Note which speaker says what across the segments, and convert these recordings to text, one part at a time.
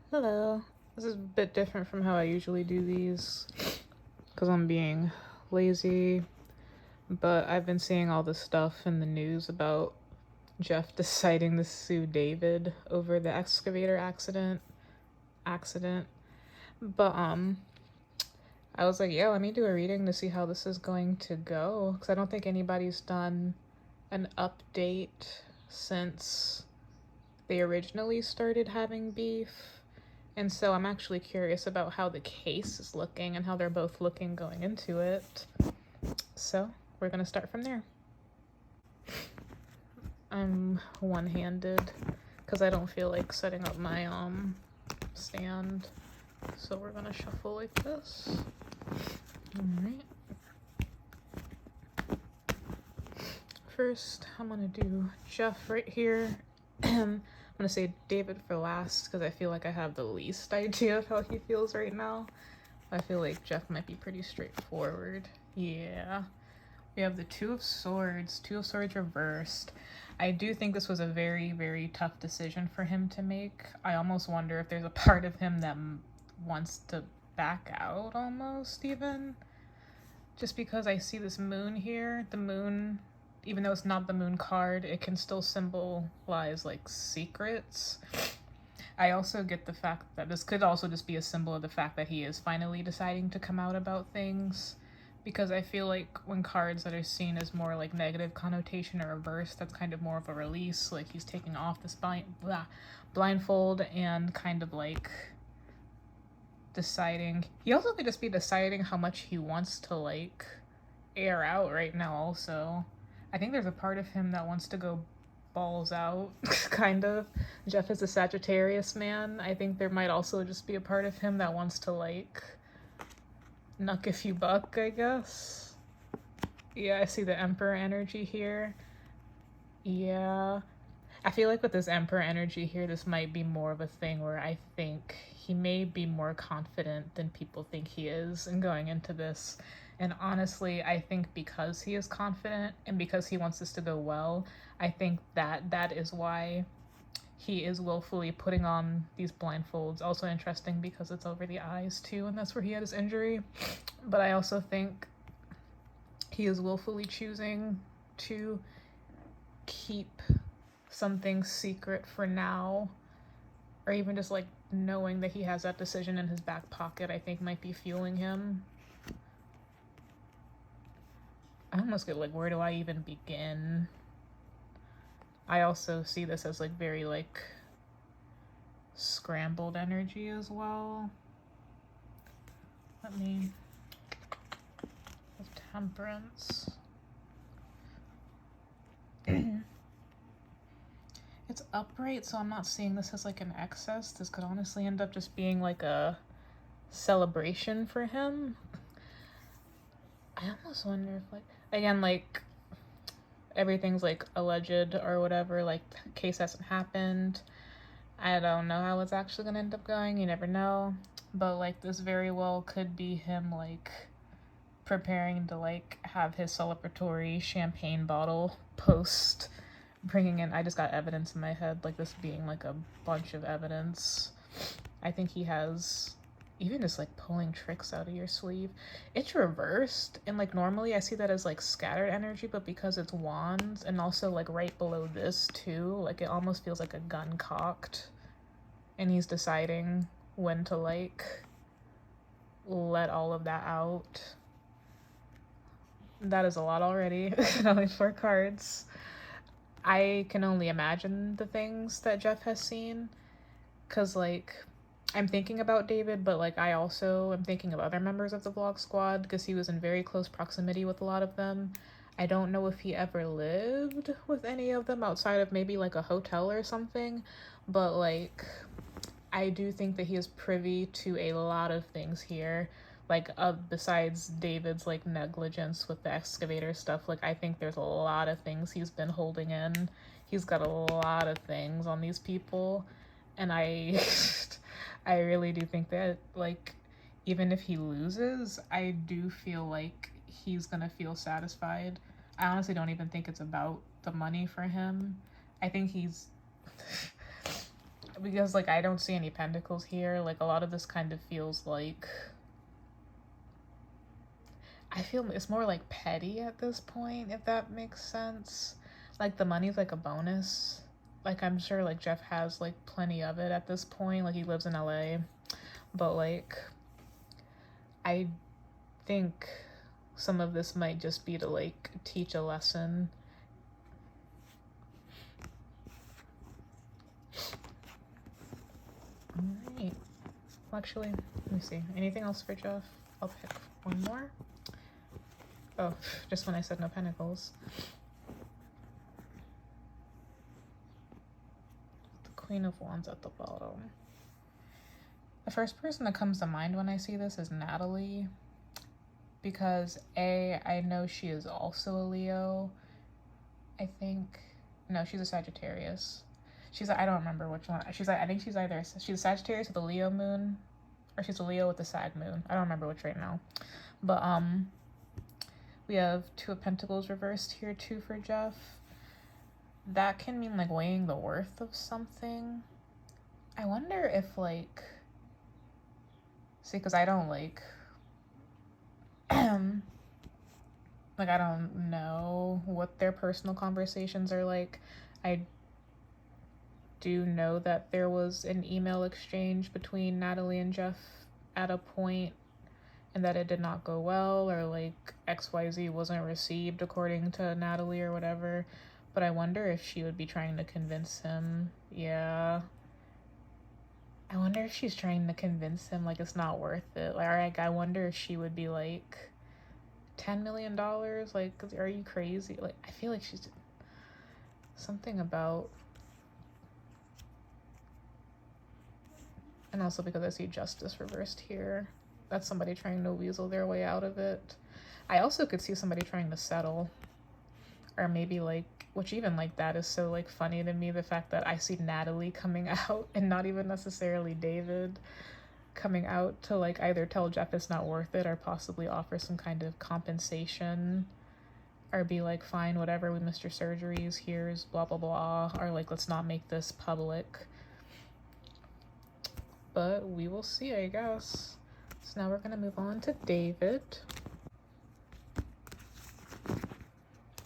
Speaker 1: Hello. This is a bit different from how I usually do these because I'm being lazy, but I've been seeing all this stuff in the news about Jeff deciding to sue David over the excavator accident. But I was like, yeah, let me do a reading to see how this is going to go because I don't think anybody's done an update since they originally started having beef. And so I'm actually curious about how the case is looking and how they're both looking going into it. So we're gonna start from there. I'm one-handed because I don't feel like setting up my stand. So we're gonna shuffle like this. Alright. First, I'm gonna do Jeff right here. I'm gonna say David for last because I feel like I have the least idea of how he feels right now. I feel like Jeff might be pretty straightforward. Yeah. We have the Two of Swords reversed. I do think this was a very, very tough decision for him to make. I almost wonder if there's a part of him that wants to back out almost even. Just because I see this moon here. The moon, even though it's not the moon card, it can still symbolize like secrets. I also get the fact that this could also just be a symbol of the fact that he is finally deciding to come out about things. Because I feel like when cards that are seen as more like negative connotation are reversed, that's kind of more of a release. Like he's taking off this blindfold and kind of like deciding. He also could just be deciding how much he wants to like air out right now also. I think there's a part of him that wants to go balls out, kind of. Jeff is a Sagittarius man. I think there might also just be a part of him that wants to like nuck if you buck, I guess. Yeah, I see the Emperor energy here. Yeah. I feel like with this Emperor energy here, this might be more of a thing where I think he may be more confident than people think he is in going into this. And honestly, I think because he is confident and because he wants this to go well, I think that is why he is willfully putting on these blindfolds. Also interesting because it's over the eyes too, and that's where he had his injury. But I also think he is willfully choosing to keep something secret for now, or even just like knowing that he has that decision in his back pocket, I think might be fueling him. I almost get like, where do I even begin? I also see this as like very like scrambled energy as well. Let me with Temperance. It's upright, so I'm not seeing this as like an excess. This could honestly end up just being like a celebration for him. I almost wonder if like, again, like everything's like alleged or whatever, like case hasn't happened. I don't know how it's actually gonna end up going, you never know. But like this very well could be him like preparing to like have his celebratory champagne bottle post bringing in. I just got evidence in my head, like this being like a bunch of evidence. I think he has even just like pulling tricks out of your sleeve. It's reversed, and like normally I see that as like scattered energy, but because it's wands and also like right below this too, like it almost feels like a gun cocked, and he's deciding when to like let all of that out. That is a lot already. Only 4 cards. I can only imagine the things that Jeff has seen, because like I'm thinking about David, but like I also am thinking of other members of the vlog squad because he was in very close proximity with a lot of them. I don't know if he ever lived with any of them outside of maybe like a hotel or something, but like I do think that he is privy to a lot of things here. Like besides David's like negligence with the excavator stuff, like I think there's a lot of things he's been holding in. He's got a lot of things on these people, and I I really do think that like even if he loses, I do feel like he's gonna feel satisfied. I honestly don't even think it's about the money for him. I think he's because like I don't see any pentacles here. Like a lot of this kind of feels like, I feel it's more like petty at this point, if that makes sense. Like the money's like a bonus. Like I'm sure like Jeff has like plenty of it at this point. Like he lives in LA. But like I think some of this might just be to like teach a lesson. Alright. Well, actually, let me see. Anything else for Jeff? I'll pick one more. Oh, just when I said no pentacles. The Queen of Wands at the bottom. The first person that comes to mind when I see this is Natalie. Because I know she is also a Leo. I think, no, she's a Sagittarius. I don't remember which one. I think she's a Sagittarius with a Leo moon, or she's a Leo with a Sag moon. I don't remember which right now. But we have Two of Pentacles reversed here too for Jeff. That can mean like weighing the worth of something. I wonder if like, see, because I don't like, like I don't know what their personal conversations are like. I do know that there was an email exchange between Natalie and Jeff at a point, and that it did not go well, or like XYZ wasn't received according to Natalie or whatever. But I wonder if she would be trying to convince him. Yeah. I wonder if she's trying to convince him like it's not worth it. Like, I wonder if she would be like, $10 million? Like, are you crazy? Like, I feel like she's something about, and also because I see Justice reversed here. That's somebody trying to weasel their way out of it. I also could see somebody trying to settle. Or maybe like, which even like that is so like funny to me, the fact that I see Natalie coming out and not even necessarily David coming out to like either tell Jeff it's not worth it or possibly offer some kind of compensation, or be like, fine, whatever, we missed your surgeries, here's blah blah blah, or like, let's not make this public. But we will see, I guess. So now we're gonna move on to David.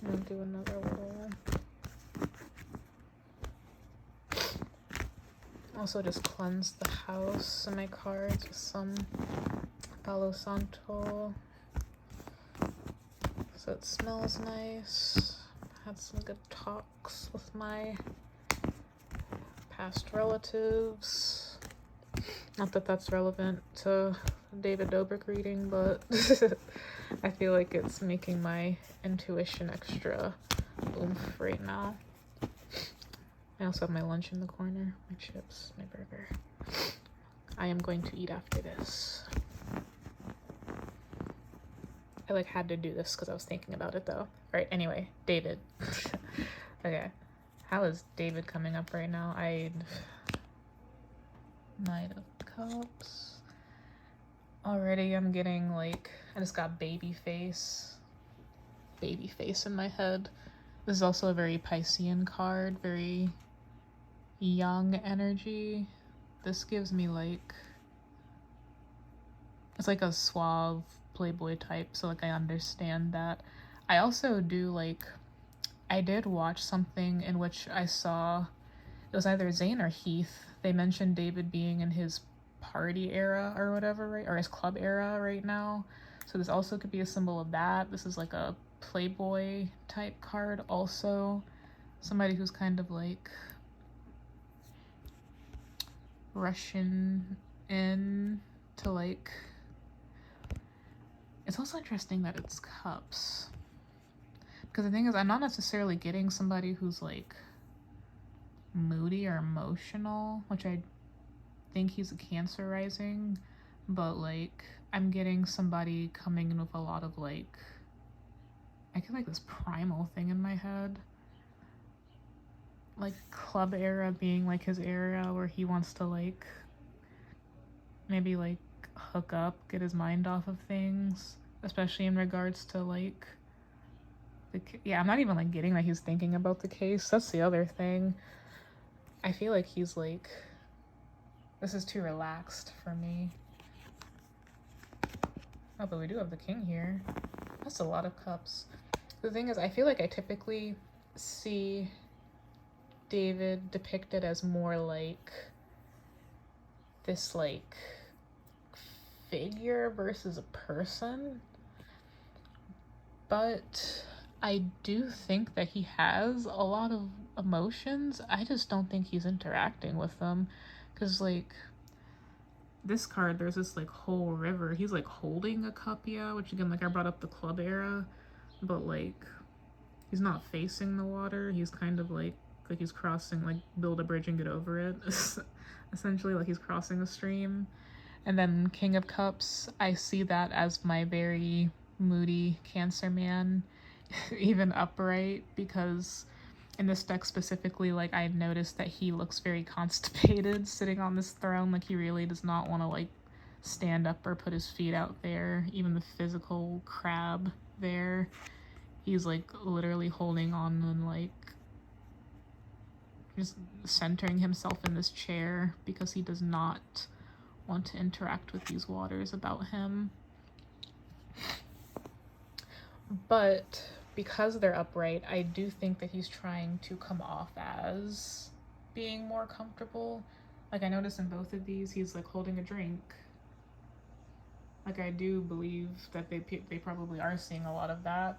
Speaker 1: I'll do another little, also just cleanse the house and my cards with some Palo Santo so it smells nice. Had some good talks with my past relatives. Not that that's relevant to David Dobrik reading, but I feel like it's making my intuition extra oomph right now. I also have my lunch in the corner, my chips, my burger. I am going to eat after this. I like had to do this because I was thinking about it though. All right, anyway, David. Okay, how is David coming up right now? Knight of Cups. Already I'm getting like, I just got baby face in my head. This is also a very Piscean card, very young energy. This gives me like, it's like a suave playboy type, so like I understand that. I also do like, I did watch something in which I saw, it was either Zayn or Heath, they mentioned David being in his party era or whatever, right? Or his club era right now. So this also could be a symbol of that. This is like a playboy type card also. Somebody who's kind of like rushing in to like, it's also interesting that it's cups. Because the thing is, I'm not necessarily getting somebody who's like moody or emotional, which I think he's a Cancer rising, but like I'm getting somebody coming in with a lot of like, I get like this primal thing in my head, like club era being like his era where he wants to like maybe like hook up, get his mind off of things, especially in regards to like yeah, I'm not even like getting that he's thinking about the case. That's the other thing. I feel like he's like This is too relaxed for me. Oh, but we do have the king here. That's a lot of cups. The thing is, I feel like I typically see David depicted as more like this like figure versus a person. But I do think that he has a lot of emotions. I just don't think he's interacting with them. Because, like, this card, there's this, like, whole river. He's, like, holding a cup, yeah, which, again, like, I brought up the club era. But, like, he's not facing the water. He's kind of, like he's crossing, like, build a bridge and get over it. Essentially, like, he's crossing a stream. And then King of Cups, I see that as my very moody Cancer man, even upright, because in this deck specifically, like, I noticed that he looks very constipated sitting on this throne. Like, he really does not want to, like, stand up or put his feet out there. Even the physical crab there, he's, like, literally holding on and, like, just centering himself in this chair because he does not want to interact with these waters about him. But because they're upright, I do think that he's trying to come off as being more comfortable. Like, I notice in both of these, he's, like, holding a drink. Like, I do believe that they probably are seeing a lot of that.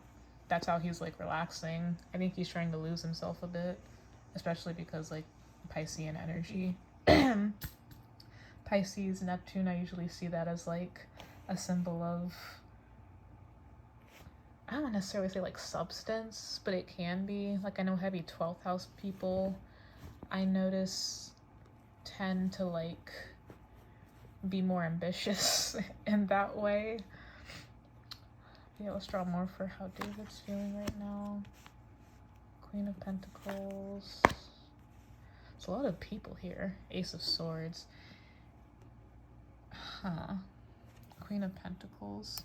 Speaker 1: That's how he's, like, relaxing. I think he's trying to lose himself a bit, especially because, like, Piscean energy. Pisces, Neptune, I usually see that as, like, a symbol of, I don't necessarily say, like, substance, but it can be. Like, I know heavy 12th house people, I notice, tend to, like, be more ambitious in that way. Yeah, let's draw more for how David's feeling right now. Queen of Pentacles. There's a lot of people here. Ace of Swords. Huh. Queen of Pentacles.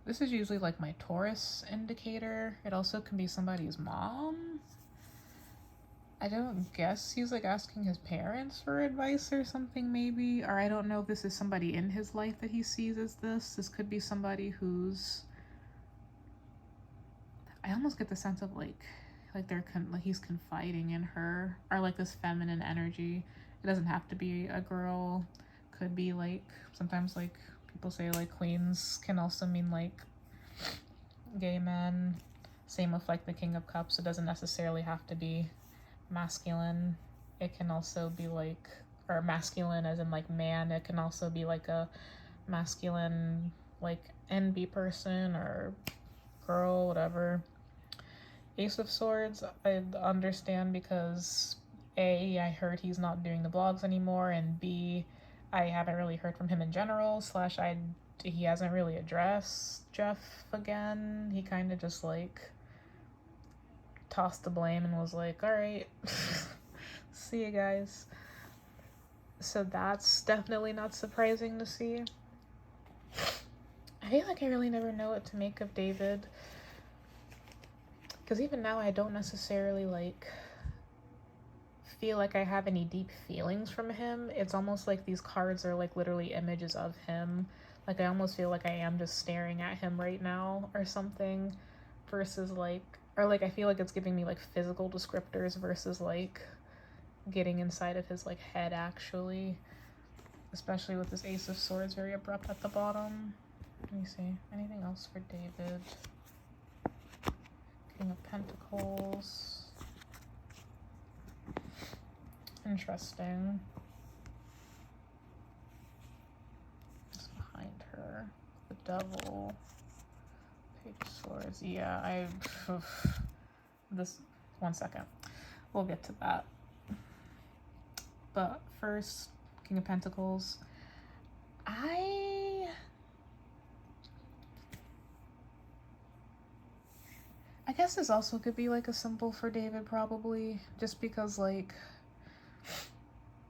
Speaker 1: This is usually like my Taurus indicator. It also can be somebody's mom. I don't guess he's like asking his parents for advice or something maybe. Or I don't know if this is somebody in his life that he sees as this. This could be somebody who's... I almost get the sense of like they're like he's confiding in her, or like this feminine energy. It doesn't have to be a girl. Could be like, sometimes like people say like queens can also mean like gay men. Same with like the King of Cups. It doesn't necessarily have to be masculine. It can also be like, or masculine as in like man. It can also be like a masculine like NB person or girl, whatever. Ace of Swords, I understand because A, I heard he's not doing the vlogs anymore, and B, I haven't really heard from him in general, / he hasn't really addressed Jeff again. He kind of just like tossed the blame and was like, all right, see you guys. So that's definitely not surprising to see. I feel like I really never know what to make of David. Because even now I don't necessarily like feel like I have any deep feelings from him. It's almost like these cards are like literally images of him. Like I almost feel like I am just staring at him right now or something, versus like, or like I feel like it's giving me like physical descriptors versus like getting inside of his like head actually. Especially with this Ace of Swords very abrupt at the bottom. Let me see. Anything else for David? King of Pentacles. Interesting. What's behind her? The Devil. Page of Swords. Yeah, this, 1 second. We'll get to that. But first, King of Pentacles. I guess this also could be like a symbol for David probably, just because like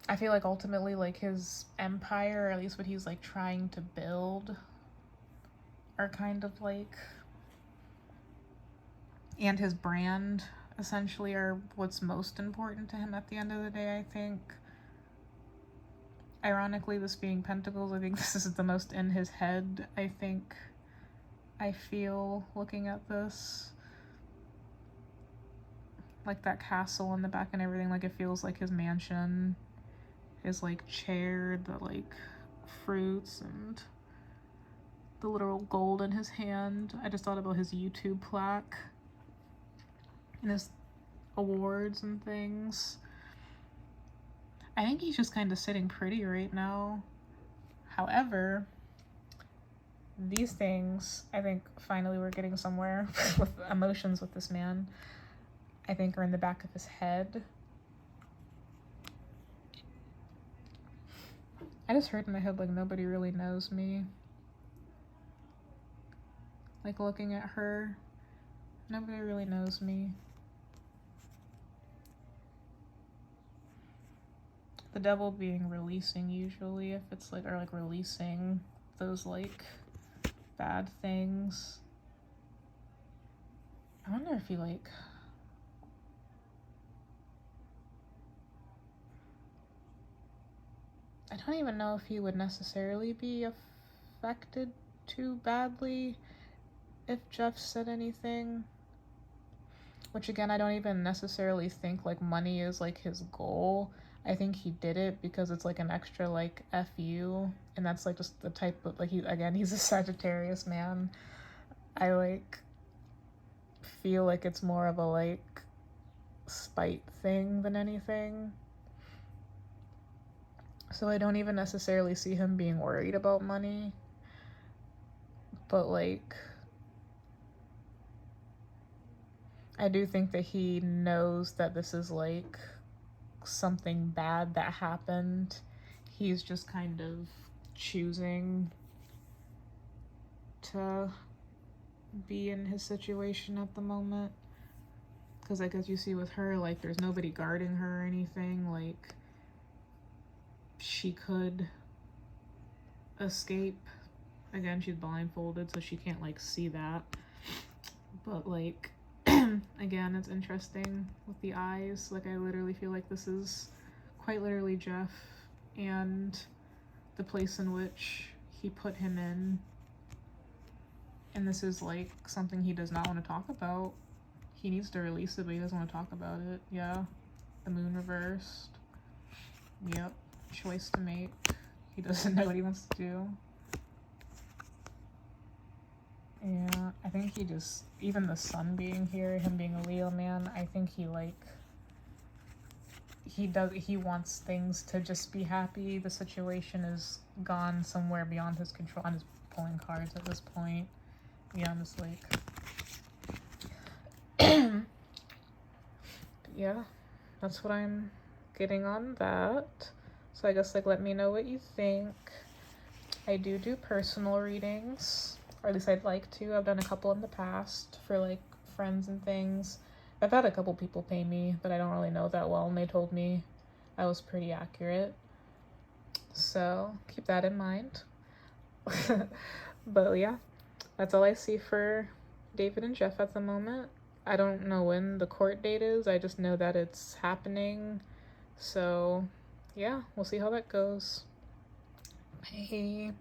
Speaker 1: I feel like ultimately like his empire, or at least what he's like trying to build, are kind of like, and his brand essentially are what's most important to him at the end of the day, I think. Ironically, this being Pentacles, I think this is the most in his head, I think I feel looking at this. Like that castle in the back and everything, like it feels like his mansion, his like chair, the like fruits and the literal gold in his hand. I just thought about his YouTube plaque and his awards and things. I think he's just kind of sitting pretty right now. However, these things, I think finally we're getting somewhere with emotions with this man, I think are in the back of his head. I just heard in my head like nobody really knows me. Like looking at her, nobody really knows me. The devil being releasing usually, if it's like, or like releasing those like bad things. I wonder if he like, I don't even know if he would necessarily be affected too badly if Jeff said anything. Which again, I don't even necessarily think like money is like his goal. I think he did it because it's like an extra like FU, and that's like just the type of like, he's a Sagittarius man. I like feel like it's more of a like spite thing than anything. So I don't even necessarily see him being worried about money. But like, I do think that he knows that this is like something bad that happened. He's just kind of choosing to be in his situation at the moment. Because like, as you see with her, like there's nobody guarding her or anything. Like she could escape. Again, she's blindfolded, so she can't like see that. But like, again, it's interesting with the eyes. Like I literally feel like this is quite literally Jeff and the place in which he put him in. And this is like something he does not want to talk about. He needs to release it, but he doesn't want to talk about it. Yeah. The moon reversed. Yep. Choice to make. He doesn't know what he wants to do. Yeah, I think he just, even the sun being here, him being a Leo man, I think he like, he wants things to just be happy. The situation is gone somewhere beyond his control. I'm just pulling cards at this point. Yeah, I'm just like, yeah, that's what I'm getting on that. So I guess like, let me know what you think. I do personal readings. Or at least I'd like to. I've done a couple in the past for like friends and things. I've had a couple people pay me, but I don't really know that well, and they told me I was pretty accurate. So keep that in mind. But yeah, that's all I see for David and Jeff at the moment. I don't know when the court date is. I just know that it's happening. So yeah, we'll see how that goes. Bye.